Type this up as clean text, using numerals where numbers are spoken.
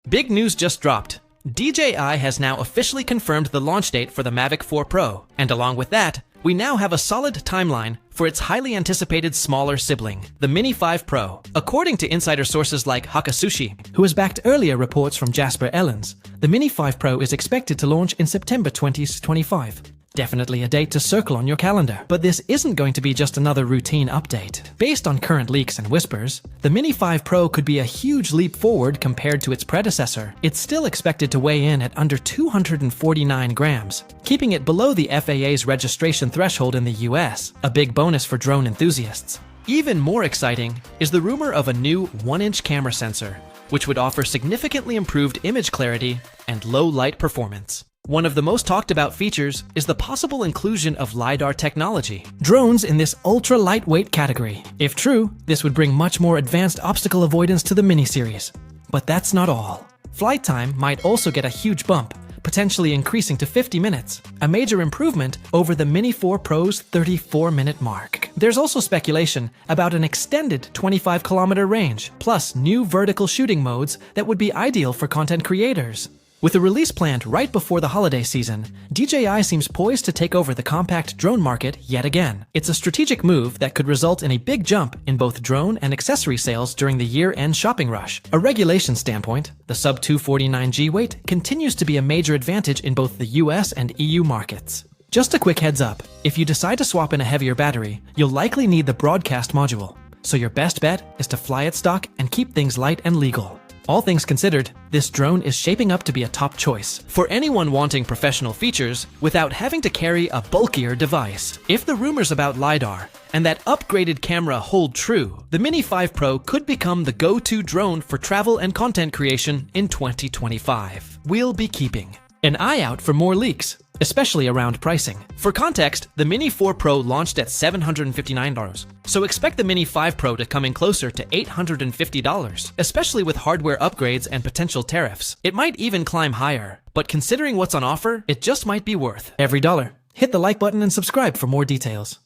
Big news just dropped. DJI has now officially confirmed the launch date for the Mavic 4 Pro, and along with that, we now have a solid timeline for its highly anticipated smaller sibling, the Mini 5 Pro. According to insider sources like Hakasushi, who has backed earlier reports from Jasper Ellens, the Mini 5 Pro is expected to launch in September 2025. Definitely a date to circle on your calendar. But this isn't going to be just another routine update. Based on current leaks and whispers, the Mini 5 Pro could be a huge leap forward compared to its predecessor. It's still expected to weigh in at under 249 grams, keeping it below the FAA's registration threshold in the US, a big bonus for drone enthusiasts. Even more exciting is the rumor of a new 1-inch camera sensor, which would offer significantly improved image clarity and low light performance. One of the most talked about features is the possible inclusion of LiDAR technology. Drones in this ultra-lightweight category. If true, this would bring much more advanced obstacle avoidance to the mini-series. But that's not all. Flight time might also get a huge bump, potentially increasing to 50 minutes, a major improvement over the Mini 4 Pro's 34-minute mark. There's also speculation about an extended 25-kilometer range, plus new vertical shooting modes that would be ideal for content creators. With a release planned right before the holiday season, DJI seems poised to take over the compact drone market yet again. It's a strategic move that could result in a big jump in both drone and accessory sales during the year-end shopping rush. A regulation standpoint, the sub-249G weight continues to be a major advantage in both the US and EU markets. Just a quick heads up, if you decide to swap in a heavier battery, you'll likely need the broadcast module. So your best bet is to fly it stock and keep things light and legal. All things considered, this drone is shaping up to be a top choice for anyone wanting professional features without having to carry a bulkier device. If the rumors about LiDAR and that upgraded camera hold true, the Mini 5 Pro could become the go-to drone for travel and content creation in 2025. We'll be keeping an eye out for more leaks, especially around pricing. For context, the Mini 4 Pro launched at $759, so expect the Mini 5 Pro to come in closer to $850, especially with hardware upgrades and potential tariffs. It might even climb higher, but considering what's on offer, it just might be worth every dollar. Hit the like button and subscribe for more details.